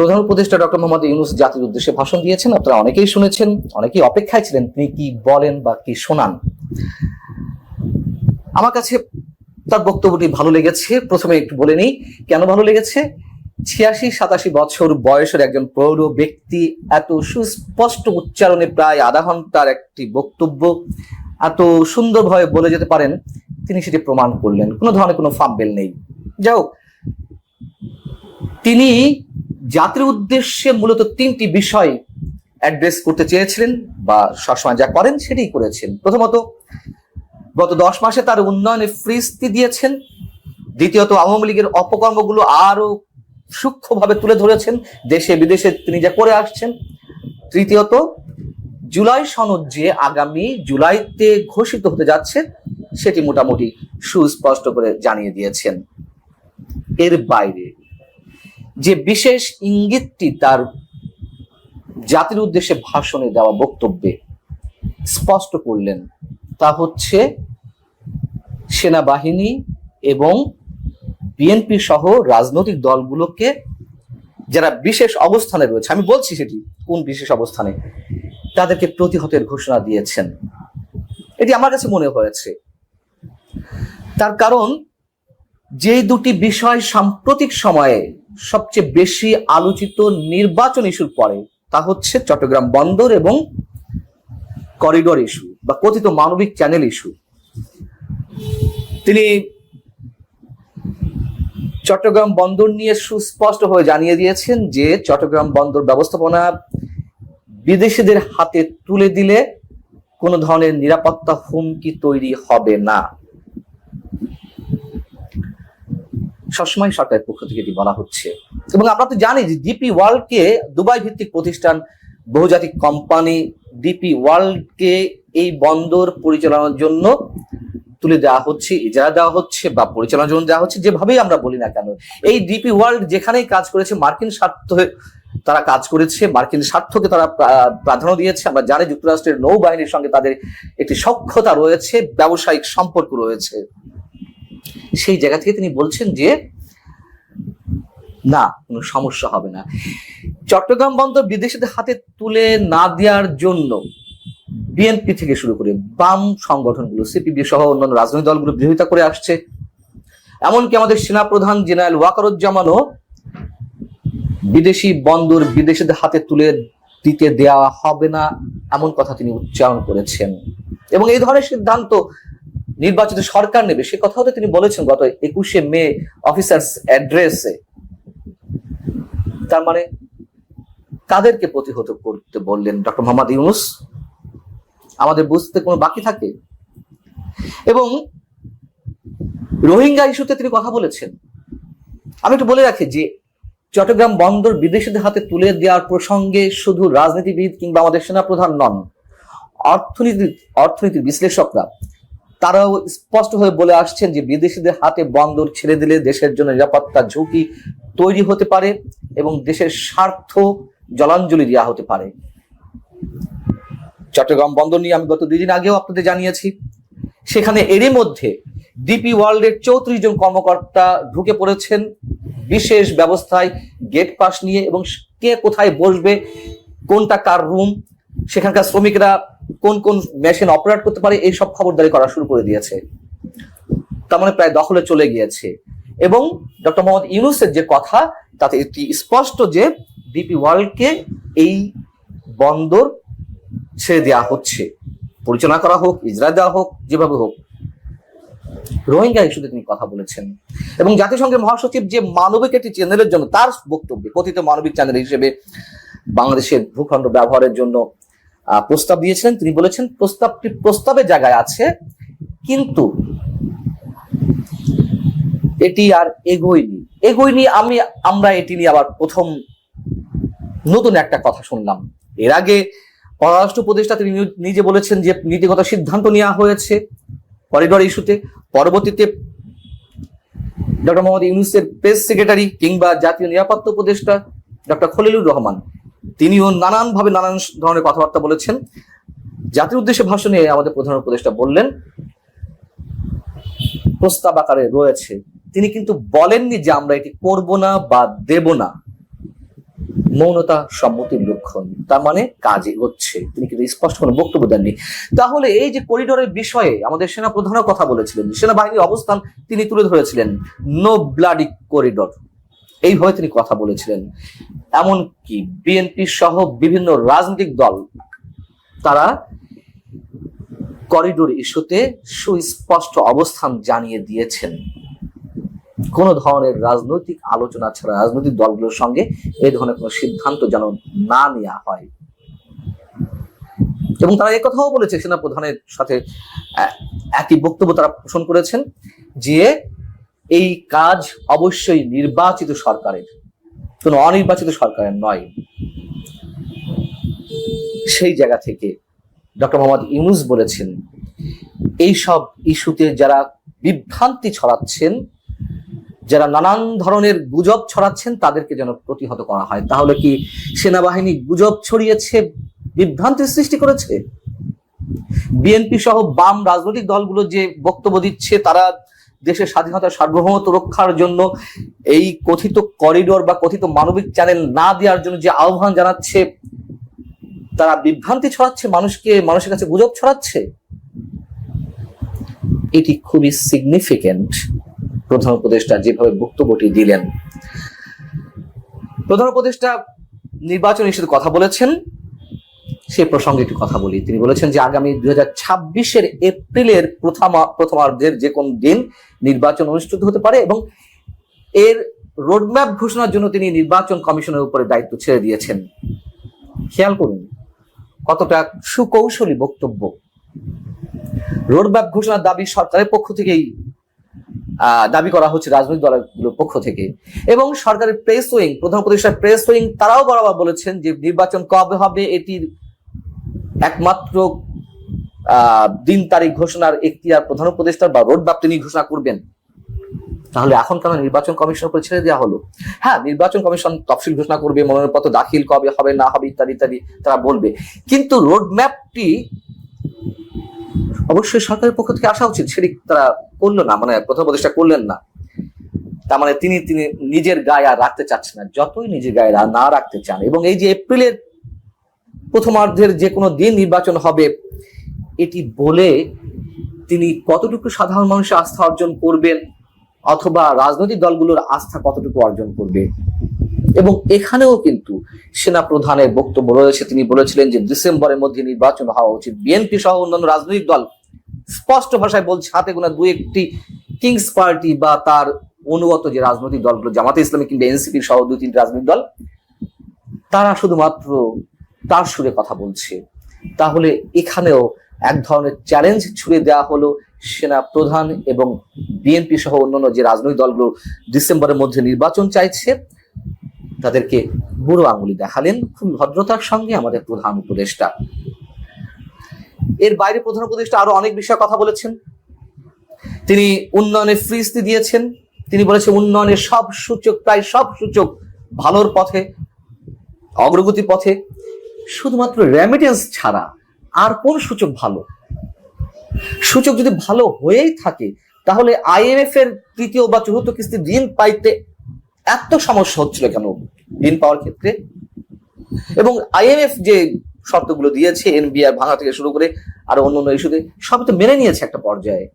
প্রধান উপদেষ্টা ডক্টর মোহাম্মদ ইউনূস জাতির উদ্দেশ্যে ভাষণ দিয়েছেন। আপনারা অনেকেই শুনেছেন, অনেকেই অপেক্ষায় ছিলেন তিনি কি বলেন বা কি শোনান। আমার কাছে তার বক্তব্যটি ভালো লেগেছে। প্রথমে একটু বলে নিই কেন ভালো লেগেছে। 86-87 বছর বয়সের একজন প্রৌঢ় ব্যক্তি এত সুস্পষ্ট উচ্চারণে প্রায় আধা ঘন্টার একটি বক্তব্য এত সুন্দরভাবে বলে যেতে পারেন, তিনি সেটি প্রমাণ করলেন। কোনো ধরনের কোনো ফাম্বেল নেই। যাই হোক, তিনি জাতির উদ্দেশ্যে মূলত 3টি বিষয় অ্যাড্রেস করতে চেয়েছিলেন বা সবসময় যা করেন সেটাই করেছেন। প্রথমত, গত 10 মাসে তার উন্নয়নে ফ্রিস্তি দিয়েছেন। দ্বিতীয়ত, আওয়ামী লীগের অপকর্মগুলো আরো সূক্ষ্মভাবে তুলে ধরেছেন, দেশে বিদেশে তিনি যা করে আসছেন। তৃতীয়ত, জুলাই সনদ যে আগামী জুলাইতে ঘোষিত হতে যাচ্ছে সেটি মোটামুটি সুস্পষ্ট করে জানিয়ে দিয়েছেন। এর বাইরে যে বিশেষ ইঙ্গিতটি তার জাতির উদ্দেশ্যে ভাষণে দেওয়া বক্তব্যে স্পষ্ট করলেন তা হচ্ছে সেনাবাহিনী এবং বিএনপি সহ রাজনৈতিক দলগুলোকে যারা বিশেষ অবস্থানে রয়েছে, আমি বলছি সেটি কোন বিশেষ অবস্থানে, তাদেরকে প্রতিহতের ঘোষণা দিয়েছেন। এটি আমার কাছে মনে হয়েছে। তার কারণ যে দুটি বিষয় সাম্প্রতিক সময়ে সবচেয়ে বেশি আলোচিত নির্বাচন ইস্যুর পরে, তা হচ্ছে চট্টগ্রাম বন্দর এবং করিডোর ইস্যু বা কথিত মানবিক চ্যানেল ইস্যু। তিনি চট্টগ্রাম বন্দর নিয়ে সুস্পষ্ট হয়ে জানিয়ে দিয়েছেন যে চট্টগ্রাম বন্দর ব্যবস্থাপনা বিদেশিদের হাতে তুলে দিলে কোনো ধরনের নিরাপত্তা হুমকি তৈরি হবে না। সবসময় সরকারের পক্ষ থেকে এটি বলা হচ্ছে। এবং আমরা তো জানি যে ডিপি ওয়ার্ল্ডকে, দুবাই ভিত্তিক প্রতিষ্ঠান, বহুজাতিক কোম্পানি ডিপি ওয়ার্ল্ডকে এই বন্দর পরিচালনার জন্য তুলে দেওয়া হচ্ছে, ইজারা দেওয়া হচ্ছে বা পরিচালনার জন্য দেওয়া হচ্ছে, যেভাবেই আমরা বলি না কেন। এই ডিপি ওয়ার্ল্ড যেখানেই কাজ করেছে মার্কিন স্বার্থে তারা কাজ করেছে, মার্কিন স্বার্থকে তারা প্রাধান্য দিয়েছে। আমরা জানি যুক্তরাষ্ট্রের নৌবাহিনীর সঙ্গে তাদের একটি সখ্যতা রয়েছে, ব্যবসায়িক সম্পর্ক রয়েছে। সেই জায়গা থেকে তিনি বলছেন যে না, কোনো সমস্যা হবে না। চট্টগ্রাম বন্দর বিদেশিদের হাতে তুলে না দেওয়ার জন্য বিএনপি থেকে শুরু করে বাম সংগঠনগুলো, সিপিবি সহ অন্যান্য রাজনৈতিক দলগুলো বিরোধিতা করে আসছে। এমনকি আমাদের সেনাপ্রধান জেনারেল ওয়াকারুজ্জামানও বিদেশি বন্দর বিদেশিদের হাতে তুলে দিতে দেওয়া হবে না এমন কথা তিনি উচ্চারণ করেছেন। এবং এই ধরনের সিদ্ধান্ত নির্বাচিত সরকার নেবে সে কথাও তো তিনি বলেছেন গত 21শে মে অফিসার্স অ্যাড্রেসে। তার মানে কাদেরকে প্রতিহত করতে বললেন ডক্টর মোহাম্মদ ইউনূস? আমাদের বুঝতে কোনো বাকি থাকে? এবং রোহিঙ্গা ইস্যুতে তিনি কথা বলেছেন। আমি একটু বলে রাখি যে চট্টগ্রাম বন্দর বিদেশিদের হাতে তুলে দেওয়ার প্রসঙ্গে শুধু রাজনীতিবিদ কিংবা আমাদের সেনাপ্রধান নন, অর্থনীতির বিশ্লেষকরা তারাও স্পষ্ট হয়ে বলে আসছেন যে বিদেশিদের হাতে বন্দর ছেড়ে দিলে দেশের জন্য নিরাপত্তা ঝুঁকি তৈরি হতে পারে এবং দেশের স্বার্থ জলাঞ্জলি দেওয়া হতে পারে। চট্টগ্রাম বন্দর নিয়ে আমি গত 2 দিন আগেও আপনাদের জানিয়েছি। সেখানে এরই মধ্যে ডিপি ওয়ার্ল্ডের 34 জন কর্মকর্তা ঢুকে পড়েছেন বিশেষ ব্যবস্থায়, গেট পাস নিয়ে, এবং কে কোথায় বসবে, কোনটা কার রুম, সেখানকার শ্রমিকরা কোন কোন মেশিন অপারেট করতে পারে, এই সব খবরদারি করা শুরু করে দিয়েছে। তার মানে প্রায় দখলে চলে গিয়েছে। এবং ডক্টর মোহাম্মদ ইউনূসের যে কথা তাতে এটি স্পষ্ট যে ডিপি ওয়ার্ল্ডকে এই বন্দর ছেড়ে দেওয়া হচ্ছে, পরিচালনা করা হোক, ইজরা দেওয়া হোক, যেভাবে হোক। রোহিঙ্গা ইস্যুতে তিনি কথা বলেছেন এবং জাতিসংঘের মহাসচিব যে মানবিক একটি চ্যানেলের জন্য তার বক্তব্যে কথিত মানবিক চ্যানেল হিসেবে বাংলাদেশের ভূখণ্ড ব্যবহারের জন্য প্রস্তাব দিয়েছিলেন, তিনি বলেছেন প্রস্তাবটি প্রস্তাবের জায়গায় আছে, কিন্তু এটি আর এগোয়নি। আমরা এটি নিয়ে আবার প্রথম নতুন একটা কথা শুনলাম। এর আগে পররাষ্ট্র উপদেষ্টা তিনি নিজে বলেছেন যে নীতিগত সিদ্ধান্ত নেওয়া হয়েছে করিডোর ইস্যুতে। পরবর্তীতে ডক্টর মোহাম্মদ ইউনূসের প্রেস সেক্রেটারি কিংবা জাতীয় নিরাপত্তা উপদেষ্টা ডক্টর খলিলুর রহমান তিনিও নানানভাবে নানান ধরনের কথাবার্তা বলেছেন। জাতির উদ্দেশ্যে ভাষণে আমাদের প্রধান উপদেষ্টা বললেন প্রস্তাব আকারে রয়েছে, তিনি কিন্তু বলেননি যে আমরা এটি করব না বা দেব না। মৌনতা সম্মতির লক্ষণ, তার মানে কাজ এগোচ্ছে। তিনি কিন্তু স্পষ্ট কোনো বক্তব্য দেননি। তাহলে এই যে করিডোরের বিষয়ে আমাদের সেনা প্রধানও কথা বলেছিলেন, সেনাবাহিনীর অবস্থান তিনি তুলে ধরেছিলেন, নো ব্লাডি করিডোর, এইভাবে তিনি কথা বলেছিলেন। এমনকি বিএনপি সহ বিভিন্ন রাজনৈতিক দল তারা করিডোর ইস্যুতে সুস্পষ্ট অবস্থান জানিয়ে দিয়েছেন। কোন ধরনের রাজনৈতিক আলোচনা ছাড়া রাজনৈতিক দলগুলোর সঙ্গে এই ধরনের কোন সিদ্ধান্ত যেন না নেওয়া হয়। এবং তারা একথাও বলেছে, সেনা প্রধানের সাথে একই বক্তব্য তারা পোষণ করেছেন যে এই কাজ অবশ্যই নির্বাচিত সরকারের, কোন অনির্বাচিত সরকারের নয়। সেই জায়গা থেকে ডক্টর মোহাম্মদ ইউনূস বলেছেন, এইসব ইস্যুতে যারা বিভ্রান্তি ছড়াচ্ছেন, যারা নানান ধরনের গুজব ছড়াচ্ছেন, তাদেরকে যেন প্রতিহত করা হয়। তাহলে কি সেনাবাহিনী গুজব ছড়িয়েছে, বিভ্রান্তির সৃষ্টি করেছে? বিএনপি সহ বাম রাজনৈতিক দলগুলো যে বক্তব্য দিচ্ছে, তারা দেশের স্বাধীনতা সার্বভৌমত্ব রক্ষার জন্য এই কথিত করিডোর বা কথিত মানবিক চ্যানেল না দেওয়ার জন্য যে আহ্বান জানাচ্ছে, তারা বিভ্রান্তি ছড়াচ্ছে, মানুষের কাছে গুজব ছড়াচ্ছে। এটি খুবই সিগনিফিকেন্ট। প্রধান উপদেষ্টা যেভাবে বক্তব্যটি দিলেন, প্রধান উপদেষ্টা নির্বাচন ইস্যুতে কথা বলেছেন, সেই প্রসঙ্গে একটু কথা বলি। তিনি বলেছেন যে আগামী 2026-এর এপ্রিলের প্রথমার্ধের যে কোন দিন নির্বাচন অনুষ্ঠিত হতে পারে এবং এর রোডম্যাপ ঘোষণার জন্য তিনি নির্বাচন কমিশনের উপরে দায়িত্ব ছেড়ে দিয়েছেন। খেয়াল করুন কতটা সুকৌশলী বক্তব্য। রোডম্যাপ ঘোষণার দাবি সরকারের পক্ষ থেকেই দাবি করা হচ্ছে, রাজনৈতিক দলগুলোর পক্ষ থেকে। এবং সরকারের প্রেস উইং, প্রধান উপদেষ্টার প্রেস উইং, তারাও বরাবর বলেছেন যে নির্বাচন কবে হবে এটির একমাত্র দিন তারিখ ঘোষণার এখতিয়ার প্রধান উপদেষ্টার, বা রোডম্যাপ তিনি ঘোষণা করবেন। তাহলে এখন কেন নির্বাচন কমিশন উপরে ছেড়ে দেওয়া হলো? হ্যাঁ, নির্বাচন কমিশন তফসিল ঘোষণা করবে, মনোনয়নপত্র দাখিল কবে হবে না হবে ইত্যাদি ইত্যাদি তারা বলবে, কিন্তু রোডম্যাপটি অবশ্যই সরকারের পক্ষ থেকে আসা উচিত। সেটি তারা করলো না, মানে প্রধান উপদেষ্টা করলেন না। তার মানে তিনি নিজের গায়ে আর রাখতে চাচ্ছেন না, যতই নিজের গায়ে না রাখতে চান। এবং এই যে এপ্রিলের প্রথমার্ধের যে কোনো দিন নির্বাচন হবে, এটি বলে তিনি কতটুকু সাধারণ মানুষের আস্থা অর্জন করবেন, অথবা রাজনৈতিক দলগুলোর আস্থা কতটুকু অর্জন করবে। এবং এখানেও কিন্তু সেনা প্রধানের বক্তব্য রয়েছে। তিনি বলেছিলেন যে ডিসেম্বরের মধ্যে নির্বাচন হওয়া উচিত। বিএনপি সহ অন্যান্য রাজনৈতিক দল স্পষ্ট ভাষায় বলছে, হাতে গোনা দুই একটি কিংস পার্টি বা তার অনুগত যে রাজনৈতিক দলগুলো, জামাতে ইসলামী কিংবা এনসিপি সহ 2-3টি রাজনৈতিক দল, তারা শুধুমাত্র তার সুরে কথা বলছে। তাহলে এখানেও এক ধরনের চ্যালেঞ্জ ছুড়ে দেওয়া হলো সেনা প্রধান এবং বিএনপি সহ অন্যান্য যে রাজনৈতিক দলগুলো ডিসেম্বরের মধ্যে নির্বাচন চাইছে, তাদেরকে বুড়ো আঙুলি দেখালেন খুব ভদ্রতার সঙ্গে আমাদের প্রধান উপদেষ্টা। এর বাইরে প্রধান উপদেষ্টা আরো অনেক বিষয়ে কথা বলেছেন। তিনি উন্নয়নের ফ্রিস্তি দিয়েছেন। তিনি বলেছেন উন্নয়নের সব সূচক, প্রায় সব সূচক ভালোর পথে, অগ্রগতি পথে। শুধুমাত্র রেমিটেন্স ছাড়া আর কোন সূচক ভালো? সূচক যদি ভালো হয়েই থাকে, তাহলে IMF এর তৃতীয় বা চতুর্থ কিস্তি ঋণ পাইতে এত সমস্যা হচ্ছিল কেন ঋণ পাওয়ার ক্ষেত্রে? এবং IMF যে শর্তগুলো দিয়েছে, NBR ভাঙা থেকে শুরু করে আরো অন্যান্য ইস্যুতে, সব তো মেনে নিয়েছে একটা পর্যায়ে।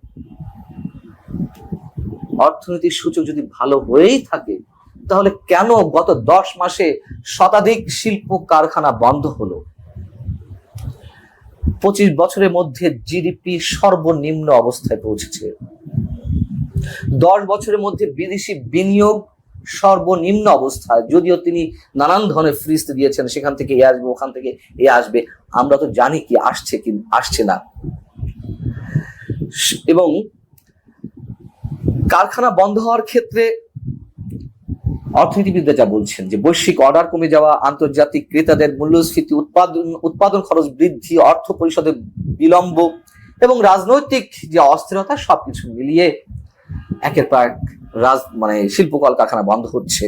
অর্থনৈতিক সূচক যদি ভালো হয়েই থাকে, তাহলে কেন গত 10 মাসে শতাধিক শিল্প কারখানা বন্ধ হলো? 25 বছরের মধ্যে জিডিপি সর্বনিম্ন অবস্থায় পৌঁছেছে। 10 বছরের মধ্যে বিদেশি বিনিয়োগ সর্বনিম্ন অবস্থায়। যদিও তিনি নানান ধরনের ফ্রিস্তি দিয়েছেন, সেখান থেকে এ আসবে, ওখান থেকে এ আসবে, আমরা তো জানি কি আসছে কি আসছে না। এবং কারখানা বন্ধ হওয়ার ক্ষেত্রে অর্থনীতিবিদরা যা বলছেন যে বৈশ্বিক অর্ডার কমে যাওয়া, আন্তর্জাতিক ক্রেতাদের মূল্যস্ফীতি, উৎপাদন খরচ বৃদ্ধি, অর্থ পরিশোধে বিলম্ব এবং রাজনৈতিক যে অস্থিরতা, সবকিছু মিলিয়ে একের পর এক শিল্প কলকারখানা বন্ধ হচ্ছে।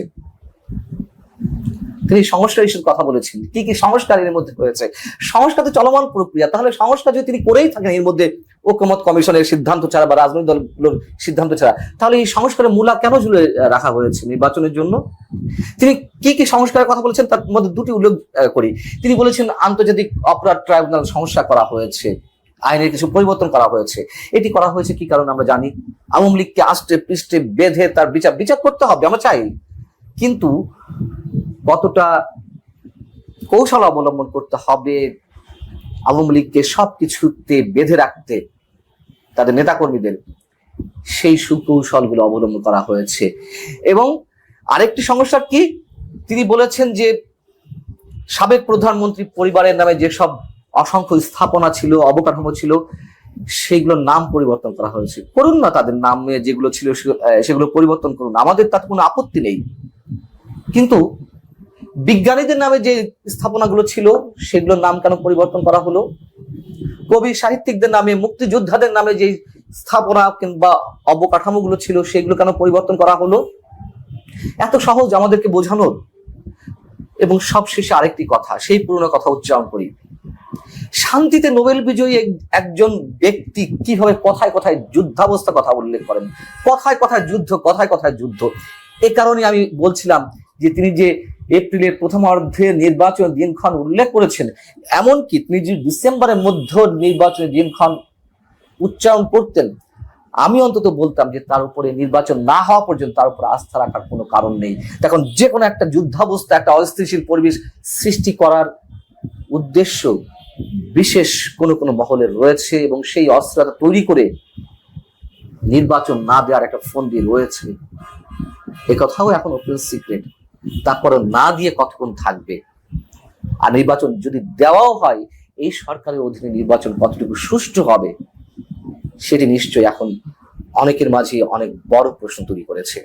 তিনি সংস্কার ইস্যুর কথা বলেছেন। কি কি সংস্কার এর মধ্যে হয়েছে? সংস্কার তো চলমান প্রক্রিয়া। তাহলে সংস্কার যদি তিনি করেই থাকেন, এর মধ্যে ঐকমত্য কমিশনের সিদ্ধান্ত ছাড়া বা রাজনৈতিক দলগুলোর সিদ্ধান্ত ছাড়া, তাহলে এই সংস্কারের মূলা কেন ঝুলে রাখা হয়েছে নির্বাচনের জন্য? তিনি কি কি সংস্কারের কথা বলেছেন তার মধ্যে দুটি উল্লেখ করি। তিনি বলেছেন আন্তর্জাতিক অপরাধ ট্রাইব্যুনাল সংস্কার করা হয়েছে, আইনের কিছু পরিবর্তন করা হয়েছে। এটি করা হয়েছে কি কারণে আমরা জানি, আওয়ামী লীগকে আষ্টে পৃষ্ঠে বেঁধে তার বিচার করতে হবে, আমরা চাই, কিন্তু কতটা কৌশল অবলম্বন করতে হবে আওয়ামী লীগকে সবকিছুতে বেঁধে রাখতে, তাদের নেতাকর্মীদের, সেই সুকৌশলগুলো অবলম্বন করা হয়েছে। এবং আরেকটি সমস্যা কি, তিনি বলেছেন যে সাবেক প্রধানমন্ত্রী পরিবারের নামে যেসব অসংখ্য স্থাপনা ছিল, অবকাঠামো ছিল, সেগুলোর নাম পরিবর্তন করা হয়েছে। করুন না, তাদের নামে যেগুলো ছিল সেগুলো পরিবর্তন করুন, আমাদের তাতে কোনো আপত্তি নেই। কিন্তু বিজ্ঞানীদের নামে যে স্থাপনাগুলো ছিল সেগুলোর নাম কেন পরিবর্তন করা হলো? কবি সাহিত্যিকদের নামে, মুক্তিযোদ্ধাদের নামে যে স্থাপনা কিংবা অবকাঠামোগুলো ছিল সেগুলো কেন পরিবর্তন করা হলো? এত সহজ আমাদেরকে বোঝানোর। এবং সবশেষে আরেকটি কথা, সেই পুরনো কথা উচ্চারণ করি, শান্তিতে নোবেল বিজয়ী একজন ব্যক্তি কিভাবে কথায় কথায় যুদ্ধাবস্থা কথা উল্লেখ করেন, কথায় কথায় যুদ্ধ, কথায় কথায় যুদ্ধ। এ কারণে আমি বলছিলাম যে তিনি যে এপ্রিলের প্রথমার্ধে নির্বাচনের দিনক্ষণ উল্লেখ করেছেন, এমনকি তিনি যে ডিসেম্বরের মধ্যে নির্বাচনের দিনক্ষণ উচ্চারণ করতেন, আমি অন্তত বলতাম যে তার উপরে নির্বাচন না হওয়া পর্যন্ত তার উপর আস্থা রাখার কোনো কারণ নেই। এখন যে কোনো একটা যুদ্ধাবস্থা, একটা অস্থিতিশীল পরিবেশ সৃষ্টি করার উদ্দেশ্য বিশেষ কোনো কোনো মহলের রয়েছে, এবং সেই অস্ত্রটা তৈরি করে নির্বাচন না দেওয়ার একটা ফন্দি রয়েছে। এ কথাও এখন ওপেন সিক্রেট। তারপরে না দিয়ে কতক্ষণ থাকবে? আর নির্বাচন যদি দেওয়াও হয়, এই সরকারের অধীনে নির্বাচন কতটুকু সুষ্ঠু হবে সেটি নিশ্চয়ই এখন অনেকের মাঝে অনেক বড় প্রশ্ন তৈরি করেছে।